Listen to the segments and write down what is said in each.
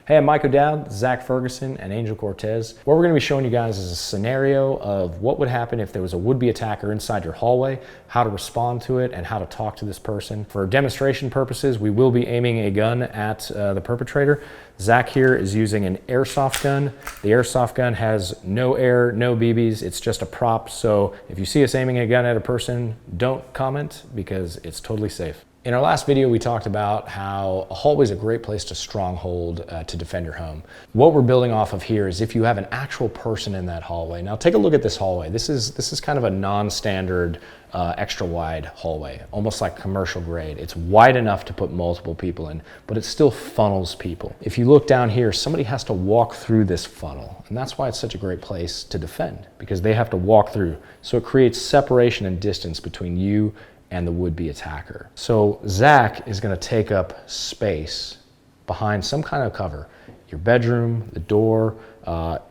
Hey, I'm Mike O'Dowd, Zach Ferguson, and Angel Cortez. What we're going to be showing you guys is a scenario of what would happen if there was a would-be attacker inside your hallway, how to respond to it, and how to talk to this person. For demonstration purposes, we will be aiming a gun at the perpetrator. Zach here is using an airsoft gun. The airsoft gun has no air, no BBs, it's just a prop. So if you see us aiming a gun at a person, don't comment because it's totally safe. In our last video, we talked about how a hallway is a great place to stronghold to defend your home. What we're building off of here is if you have an actual person in that hallway. Now take a look at this hallway. This is kind of a non-standard extra wide hallway, almost like commercial grade. It's wide enough to put multiple people in, but it still funnels people. If you look down here, somebody has to walk through this funnel, and that's why it's such a great place to defend, because they have to walk through. So it creates separation and distance between you and the would-be attacker. So Zach is gonna take up space behind some kind of cover, your bedroom, the door, a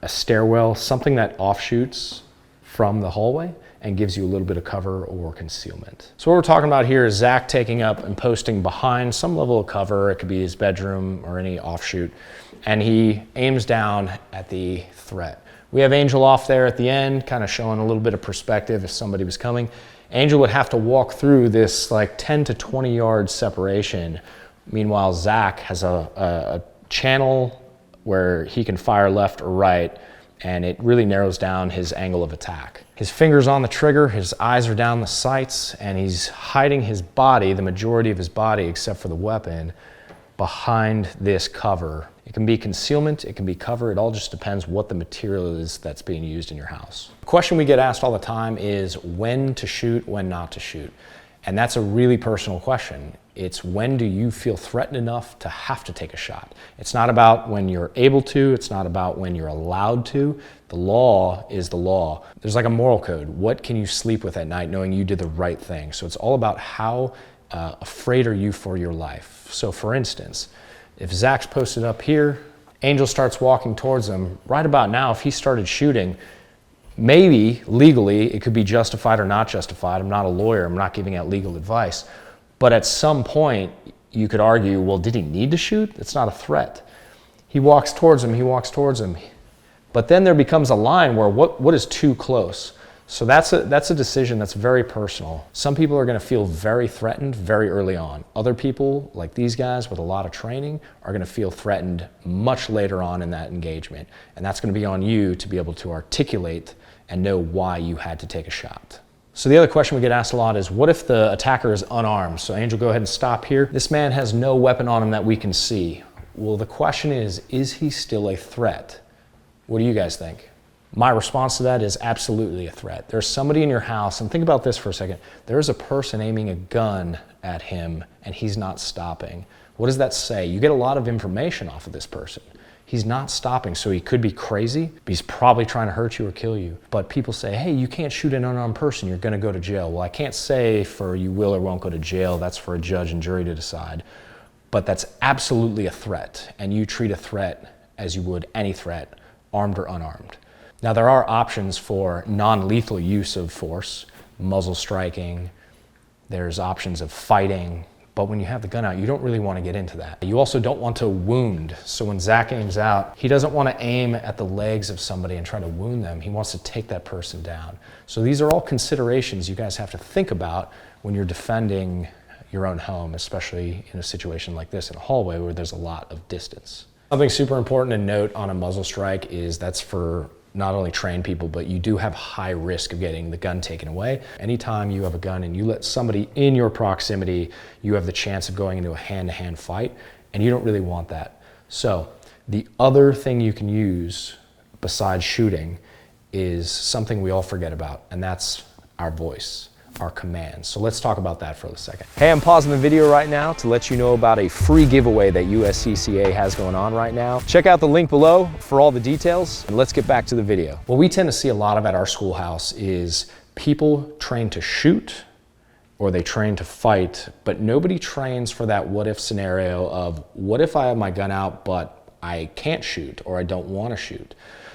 stairwell, something that offshoots from the hallway and gives you a little bit of cover or concealment. So what we're talking about here is Zach taking up and posting behind some level of cover. It could be his bedroom or any offshoot, and he aims down at the threat. We have Angel off there at the end, kind of showing a little bit of perspective if somebody was coming. Angel would have to walk through this like 10 to 20 yard separation. Meanwhile, Zach has a channel where he can fire left or right, and it really narrows down his angle of attack. His finger's on the trigger, his eyes are down the sights, and he's hiding his body, the majority of his body except for the weapon, behind this cover. It can be concealment, it can be cover, it all just depends what the material is that's being used in your house. The question we get asked all the time is when to shoot, when not to shoot. And that's a really personal question. It's when do you feel threatened enough to have to take a shot? It's not about when you're able to, it's not about when you're allowed to. The law is the law. There's like a moral code. What can you sleep with at night knowing you did the right thing? So it's all about how afraid are you for your life. So for instance, if Zach's posted up here, Angel starts walking towards him. Right about now, if he started shooting, maybe legally it could be justified or not justified. I'm not a lawyer, I'm not giving out legal advice. But at some point, you could argue, well, did he need to shoot? It's not a threat. He walks towards him, he walks towards him. But then there becomes a line where what is too close? So that's a decision that's very personal. Some people are gonna feel very threatened very early on. Other people, like these guys with a lot of training, are gonna feel threatened much later on in that engagement. And that's gonna be on you to be able to articulate and know why you had to take a shot. So the other question we get asked a lot is, what if the attacker is unarmed? So Angel, go ahead and stop here. This man has no weapon on him that we can see. Well, the question is he still a threat? What do you guys think? My response to that is absolutely a threat. There's somebody in your house, and think about this for a second. There's a person aiming a gun at him and he's not stopping. What does that say? You get a lot of information off of this person. He's not stopping, so he could be crazy. He's probably trying to hurt you or kill you. But people say, hey, you can't shoot an unarmed person, you're gonna go to jail. Well, I can't say for you will or won't go to jail. That's for a judge and jury to decide. But that's absolutely a threat, and you treat a threat as you would any threat, armed or unarmed. Now, there are options for non-lethal use of force, muzzle striking, there's options of fighting, but when you have the gun out, you don't really want to get into that. You also don't want to wound. So when Zach aims out, he doesn't want to aim at the legs of somebody and try to wound them. He wants to take that person down. So these are all considerations you guys have to think about when you're defending your own home, especially in a situation like this in a hallway where there's a lot of distance. Something super important to note on a muzzle strike is that's for not only trained people, but you do have high risk of getting the gun taken away. Anytime you have a gun and you let somebody in your proximity, you have the chance of going into a hand-to-hand fight, and you don't really want that. So the other thing you can use besides shooting is something we all forget about, and that's our voice, our commands. So let's talk about that for a second. Hey, I'm pausing the video right now to let you know about a free giveaway that USCCA has going on right now. Check out the link below for all the details, and let's get back to the video. What we tend to see a lot of at our schoolhouse is people trained to shoot or they train to fight, but nobody trains for that what if scenario of what if I have my gun out but I can't shoot or I don't want to shoot.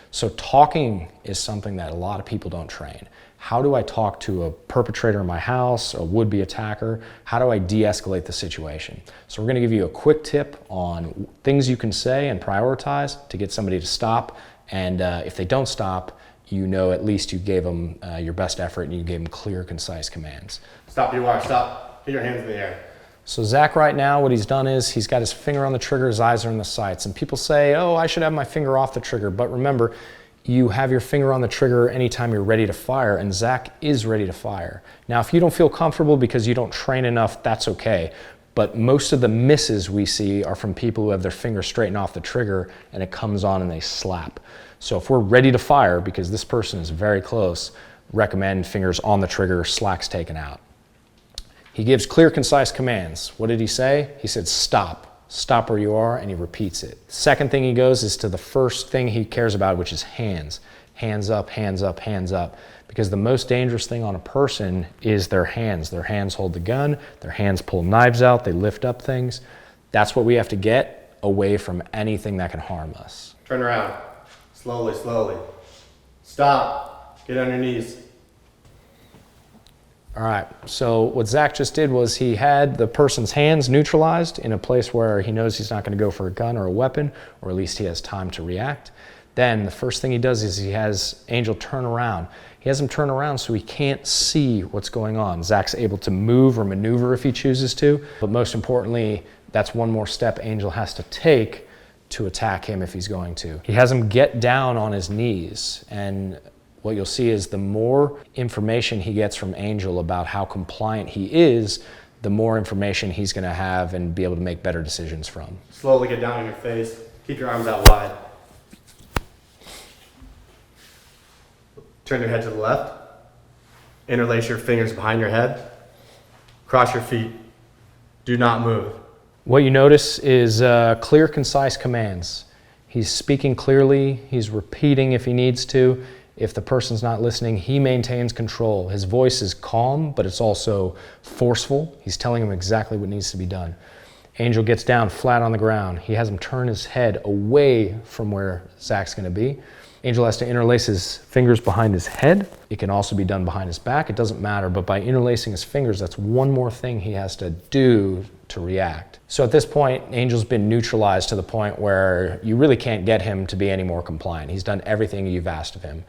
So talking is something that a lot of people don't train. How do I talk to a perpetrator in my house, a would-be attacker? How do I de-escalate the situation? So we're gonna give you a quick tip on things you can say and prioritize to get somebody to stop. And if they don't stop, you know at least you gave them your best effort and you gave them clear, concise commands. Stop, you are, stop. Get your hands in the air. So Zach right now, what he's done is he's got his finger on the trigger, his eyes are in the sights. And people say, oh, I should have my finger off the trigger. But remember, you have your finger on the trigger anytime you're ready to fire, and Zach is ready to fire. Now, if you don't feel comfortable because you don't train enough, that's okay. But most of the misses we see are from people who have their finger straightened off the trigger and it comes on and they slap. So if we're ready to fire, because this person is very close, recommend fingers on the trigger, slacks taken out. He gives clear, concise commands. What did he say? He said, stop. Stop where you are, and he repeats it. Second thing he goes is to the first thing he cares about, which is hands. Hands up, hands up, hands up. Because the most dangerous thing on a person is their hands. Their hands hold the gun, their hands pull knives out, they lift up things. That's what we have to get away from anything that can harm us. Turn around. Slowly, slowly. Stop. Get on your knees. All right, so what Zach just did was he had the person's hands neutralized in a place where he knows he's not going to go for a gun or a weapon, or at least he has time to react. Then the first thing he does is he has Angel turn around. He has him turn around so he can't see what's going on. Zach's able to move or maneuver if he chooses to, but most importantly, that's one more step Angel has to take to attack him if he's going to. He has him get down on his knees, and what you'll see is the more information he gets from Angel about how compliant he is, the more information he's going to have and be able to make better decisions from. Slowly get down on your face. Keep your arms out wide. Turn your head to the left. Interlace your fingers behind your head. Cross your feet. Do not move. What you notice is clear, concise commands. He's speaking clearly. He's repeating if he needs to. If the person's not listening, he maintains control. His voice is calm, but it's also forceful. He's telling him exactly what needs to be done. Angel gets down flat on the ground. He has him turn his head away from where Zach's going to be. Angel has to interlace his fingers behind his head. It can also be done behind his back. It doesn't matter, but by interlacing his fingers, that's one more thing he has to do to react. So at this point, Angel's been neutralized to the point where you really can't get him to be any more compliant. He's done everything you've asked of him.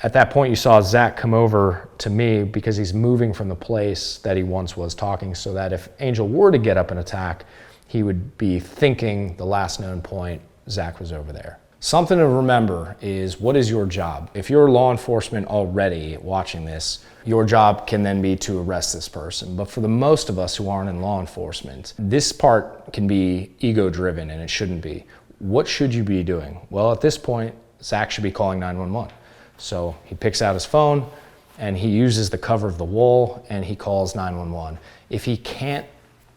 At that point, you saw Zach come over to me because he's moving from the place that he once was talking, so that if Angel were to get up and attack, he would be thinking the last known point, Zach was over there. Something to remember is, what is your job? If you're law enforcement already watching this, your job can then be to arrest this person. But for the most of us who aren't in law enforcement, this part can be ego-driven, and it shouldn't be. What should you be doing? Well, at this point, Zach should be calling 911. So he picks out his phone and he uses the cover of the wall and he calls 911. If he can't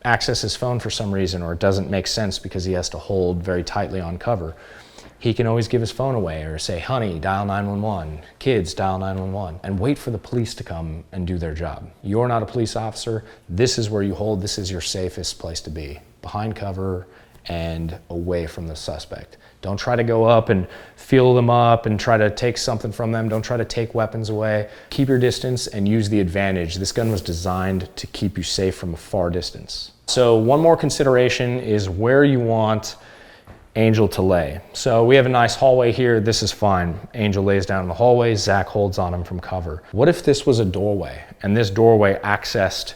access his phone for some reason, or it doesn't make sense because he has to hold very tightly on cover, he can always give his phone away or say, honey, dial 911, kids, dial 911, and wait for the police to come and do their job. You're not a police officer. This is where you hold. This is your safest place to be, behind cover and away from the suspect. Don't try to go up and feel them up and try to take something from them. Don't try to take weapons away. Keep your distance and use the advantage. This gun was designed to keep you safe from a far distance. So one more consideration is where you want Angel to lay. So we have a nice hallway here. This is fine. Angel lays down in the hallway. Zach holds on him from cover. What if this was a doorway and this doorway accessed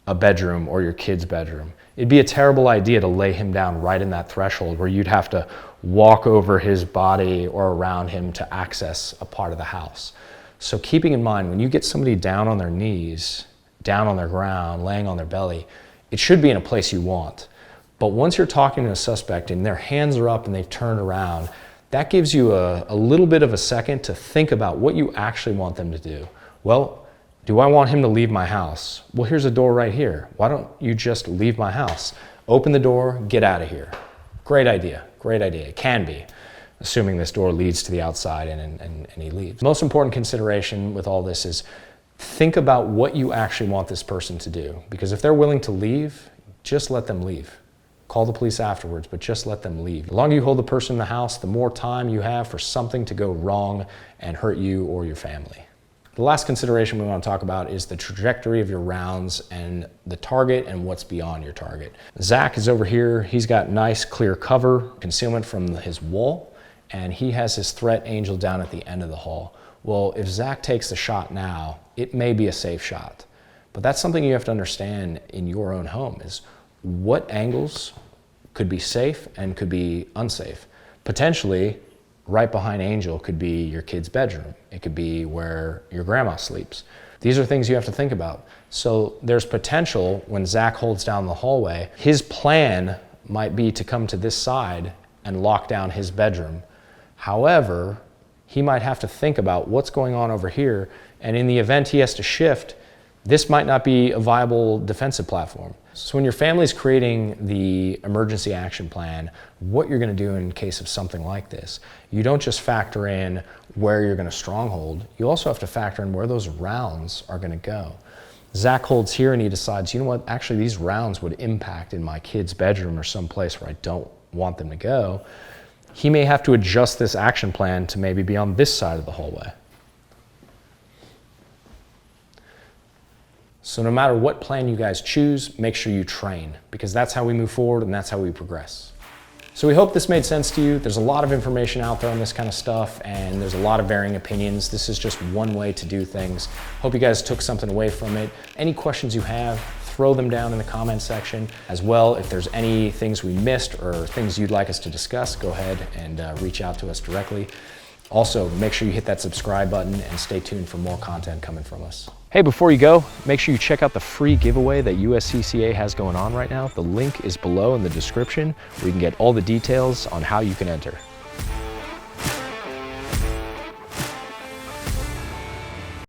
a bedroom or your kid's bedroom? It'd be a terrible idea to lay him down right in that threshold where you'd have to walk over his body or around him to access a part of the house. So keeping in mind, when you get somebody down on their knees, down on their ground, laying on their belly, it should be in a place you want. But once you're talking to a suspect and their hands are up and they've turned around, that gives you a little bit of a second to think about what you actually want them to do. Well, do I want him to leave my house? Well, here's a door right here. Why don't you just leave my house? Open the door, get out of here. Great idea, great idea. It can be, assuming this door leads to the outside and he leaves. Most important consideration with all this is think about what you actually want this person to do. Because if they're willing to leave, just let them leave. Call the police afterwards, but just let them leave. The longer you hold the person in the house, the more time you have for something to go wrong and hurt you or your family. The last consideration we want to talk about is the trajectory of your rounds and the target and what's beyond your target. Zach is over here. He's got nice clear cover, concealment from his wall, and he has his threat angel down at the end of the hall. Well, if Zach takes the shot now, it may be a safe shot. But that's something you have to understand in your own home is what angles could be safe and could be unsafe. Potentially, right behind Angel could be your kid's bedroom. It could be where your grandma sleeps. These are things you have to think about. So there's potential when Zach holds down the hallway, his plan might be to come to this side and lock down his bedroom. However, he might have to think about what's going on over here, and in the event he has to shift, this might not be a viable defensive platform. So when your family's creating the emergency action plan, what you're going to do in case of something like this, you don't just factor in where you're going to stronghold, you also have to factor in where those rounds are going to go. Zach holds here and he decides, you know what, actually these rounds would impact in my kid's bedroom or someplace where I don't want them to go. He may have to adjust this action plan to maybe be on this side of the hallway. So no matter what plan you guys choose, make sure you train, because that's how we move forward and that's how we progress. So we hope this made sense to you. There's a lot of information out there on this kind of stuff, and there's a lot of varying opinions. This is just one way to do things. Hope you guys took something away from it. Any questions you have, throw them down in the comment section. As well, if there's any things we missed or things you'd like us to discuss, go ahead and reach out to us directly. Also, make sure you hit that subscribe button and stay tuned for more content coming from us. Hey, before you go, make sure you check out the free giveaway that USCCA has going on right now. The link is below in the description where you can get all the details on how you can enter.